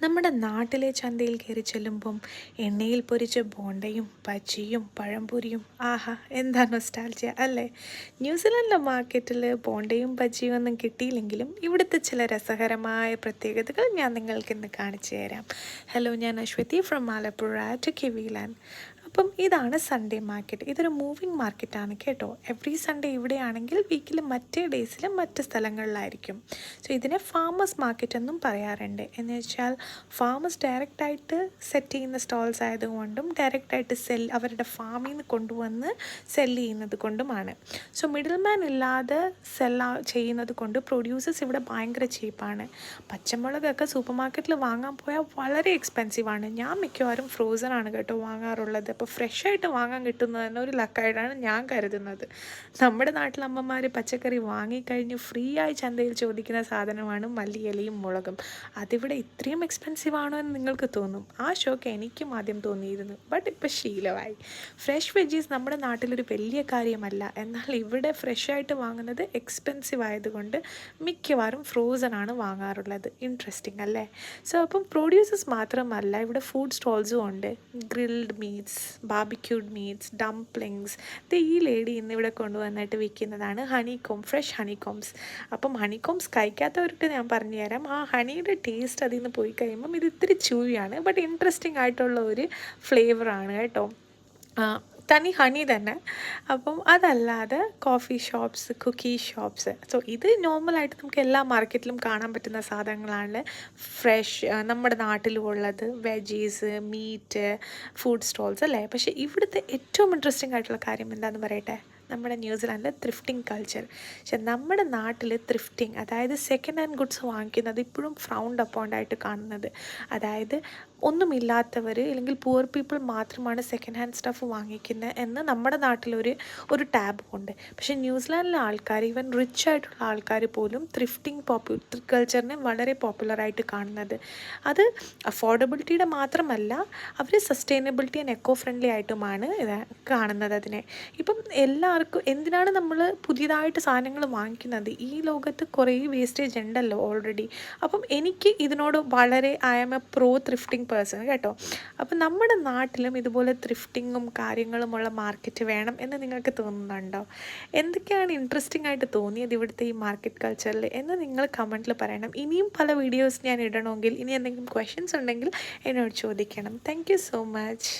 നമ്മുടെ നാട്ടിലെ ചന്തയിൽ കയറി ചെല്ലുമ്പം എണ്ണയിൽ പൊരിച്ച ബോണ്ടയും ബജിയും പഴംപൊരിയും ആഹാ എന്താ നൊസ്റ്റാൾജിയ അല്ലേ. ന്യൂസിലൻഡിലെ മാർക്കറ്റിൽ ബോണ്ടയും ബജിയും ഒന്നും കിട്ടിയില്ലെങ്കിലും ഇവിടുത്തെ ചില രസകരമായ പ്രത്യേകതകൾ ഞാൻ നിങ്ങൾക്ക് ഇന്ന് കാണിച്ചു തരാം. ഹലോ, ഞാൻ അശ്വതി ഫ്രം ആലപ്പുഴ ടു കിവിലാൻഡ്. അപ്പം ഇതാണ് സൺഡേ മാർക്കറ്റ്. ഇതൊരു മൂവിങ് മാർക്കറ്റാണ് കേട്ടോ. എവറി സൺഡേ ഇവിടെയാണെങ്കിൽ വീക്കിൽ മറ്റേ ഡേയ്സിൽ മറ്റ് സ്ഥലങ്ങളിലായിരിക്കും. സോ ഇതിനെ ഫാമേഴ്സ് മാർക്കറ്റ് എന്നും പറയാറുണ്ട്. എന്ന് വെച്ചാൽ ഫാമേഴ്സ് ഡയറക്റ്റായിട്ട് സെറ്റ് ചെയ്യുന്ന സ്റ്റോൾസ് ആയതുകൊണ്ടും ഡയറക്റ്റായിട്ട് അവരുടെ ഫാമിൽ നിന്ന് കൊണ്ടുവന്ന് ചെയ്യുന്നത് കൊണ്ടുമാണ്. സോ മിഡിൽ മാൻ ഇല്ലാതെ ചെയ്യുന്നത് കൊണ്ട് പ്രൊഡ്യൂസേഴ്സ് ഇവിടെ ഭയങ്കര ചീപ്പാണ്. പച്ചമുളകൊക്കെ സൂപ്പർ മാർക്കറ്റിൽ വാങ്ങാൻ പോയാൽ വളരെ എക്സ്പെൻസീവാണ്. ഞാൻ മിക്കവാറും ഫ്രോസൺ ആണ് കേട്ടോ വാങ്ങാറുള്ളത്. അപ്പോൾ ഫ്രഷായിട്ട് വാങ്ങാൻ കിട്ടുന്നത് തന്നെ ഒരു ലക്കായിട്ടാണ് ഞാൻ കരുതുന്നത്. നമ്മുടെ നാട്ടിലെ അമ്മമാർ പച്ചക്കറി വാങ്ങിക്കഴിഞ്ഞ് ഫ്രീ ആയി ചന്തയിൽ ചോദിക്കുന്ന സാധനമാണ് മല്ലിയിലയും മുളകും. അതിവിടെ ഇത്രയും എക്സ്പെൻസീവ് ആണോ എന്ന് നിങ്ങൾക്ക് തോന്നും. ആ ഷോക്ക് എനിക്കും ആദ്യം തോന്നിയിരുന്നു, ബട്ട് ഇപ്പോൾ ശീലമായി. ഫ്രഷ് വെജീസ് നമ്മുടെ നാട്ടിലൊരു വലിയ കാര്യമല്ല, എന്നാൽ ഇവിടെ ഫ്രഷായിട്ട് വാങ്ങുന്നത് എക്സ്പെൻസീവ് ആയതുകൊണ്ട് മിക്കവാറും ഫ്രോസൺ ആണ് വാങ്ങാറുള്ളത്. ഇൻട്രസ്റ്റിംഗ് അല്ലേ? സോ അപ്പം പ്രൊഡ്യൂസേഴ്സ് മാത്രമല്ല, ഇവിടെ ഫുഡ് സ്റ്റോൾസും ഉണ്ട്. Grilled meats, barbecued meats, dumplings. ഈ ലേഡി ഇന്നിവിടെ കൊണ്ടുവന്നിട്ട് വിൽക്കുന്നതാണ് ഫ്രഷ് ഹണികോംസ്. അപ്പം ഹണികോംസ് കഴിക്കാത്തവർക്ക് ഞാൻ പറഞ്ഞു തരാം, ആ ഹണിയുടെ ടേസ്റ്റ് അതിൽ നിന്ന് പോയി കഴിയുമ്പം ഇത് ഇത്തിരി ചൂവിയാണ്, ബട്ട് ഇൻട്രസ്റ്റിംഗ് ആയിട്ടുള്ള ഒരു ഫ്ലേവറാണ് കേട്ടോ. തനി ഹണി തന്നെ. അപ്പം അതല്ലാതെ coffee shops, cookie shops. So ഇത് നോർമലായിട്ട് നമുക്ക് എല്ലാ മാർക്കറ്റിലും കാണാൻ പറ്റുന്ന സാധനങ്ങളാണ്. ഫ്രഷ് നമ്മുടെ നാട്ടിലും ഉള്ളത് വെജീസ്, മീറ്റ്, ഫുഡ് സ്റ്റോൾസ് അല്ലേ. പക്ഷേ ഇവിടുത്തെ ഏറ്റവും ഇൻട്രസ്റ്റിംഗ് ആയിട്ടുള്ള കാര്യം എന്താണെന്ന് പറയട്ടെ, നമ്മുടെ ന്യൂസിലാൻഡിലെ ത്രിഫ്റ്റിംഗ് കൾച്ചർ. പക്ഷെ നമ്മുടെ നാട്ടിൽ ത്രിഫ്റ്റിംഗ്, അതായത് സെക്കൻഡ് ഹാൻഡ് ഗുഡ്സ് വാങ്ങിക്കുന്നത് ഇപ്പോഴും ഫ്രൗണ്ട് അപ്പോണ്ടായിട്ട് കാണുന്നത്. അതായത് ഒന്നുമില്ലാത്തവർ അല്ലെങ്കിൽ പുവർ പീപ്പിൾ മാത്രമാണ് സെക്കൻഡ് ഹാൻഡ് സ്റ്റഫ് വാങ്ങിക്കുന്നത് എന്ന് നമ്മുടെ നാട്ടിലൊരു ടാബ് ഉണ്ട്. പക്ഷേ ന്യൂസിലാൻഡിലെ ആൾക്കാർ, ഈവൻ റിച്ച് ആയിട്ടുള്ള ആൾക്കാർ പോലും ത്രിഫ്റ്റിംഗ് കൾച്ചറിനെ വളരെ പോപ്പുലറായിട്ട് കാണുന്നത്. അത് അഫോർഡബിലിറ്റിയുടെ മാത്രമല്ല, അവർ സസ്റ്റൈനബിലിറ്റി ആൻഡ് എക്കോ ഫ്രണ്ട്ലി ആയിട്ടുമാണ് കാണുന്നത് അതിനെ. ഇപ്പം എല്ലാവർക്കും എന്തിനാണ് നമ്മൾ പുതിയതായിട്ട് സാധനങ്ങൾ വാങ്ങിക്കുന്നത്? ഈ ലോകത്ത് കുറേ വേസ്റ്റേജ് ഉണ്ടല്ലോ ഓൾറെഡി. അപ്പം എനിക്ക് ഇതിനോട് വളരെ I am a pro thrifting person കേട്ടോ. അപ്പം നമ്മുടെ നാട്ടിലും ഇതുപോലെ ത്രിഫ്റ്റിങ്ങും കാര്യങ്ങളുമുള്ള മാർക്കറ്റ് വേണം എന്ന് നിങ്ങൾക്ക് തോന്നുന്നുണ്ടോ? എന്തൊക്കെയാണ് ഇൻട്രസ്റ്റിംഗ് ആയിട്ട് തോന്നിയത് ഇവിടുത്തെ ഈ മാർക്കറ്റ് കൾച്ചറിൽ എന്ന് നിങ്ങൾ കമൻറ്റിൽ പറയണം. ഇനിയും പല വീഡിയോസ് ഞാൻ ഇടണമെങ്കിൽ, ഇനി എന്തെങ്കിലും ക്വസ്റ്റ്യൻസ് ഉണ്ടെങ്കിൽ എന്നോട് ചോദിക്കണം. Thank you so much.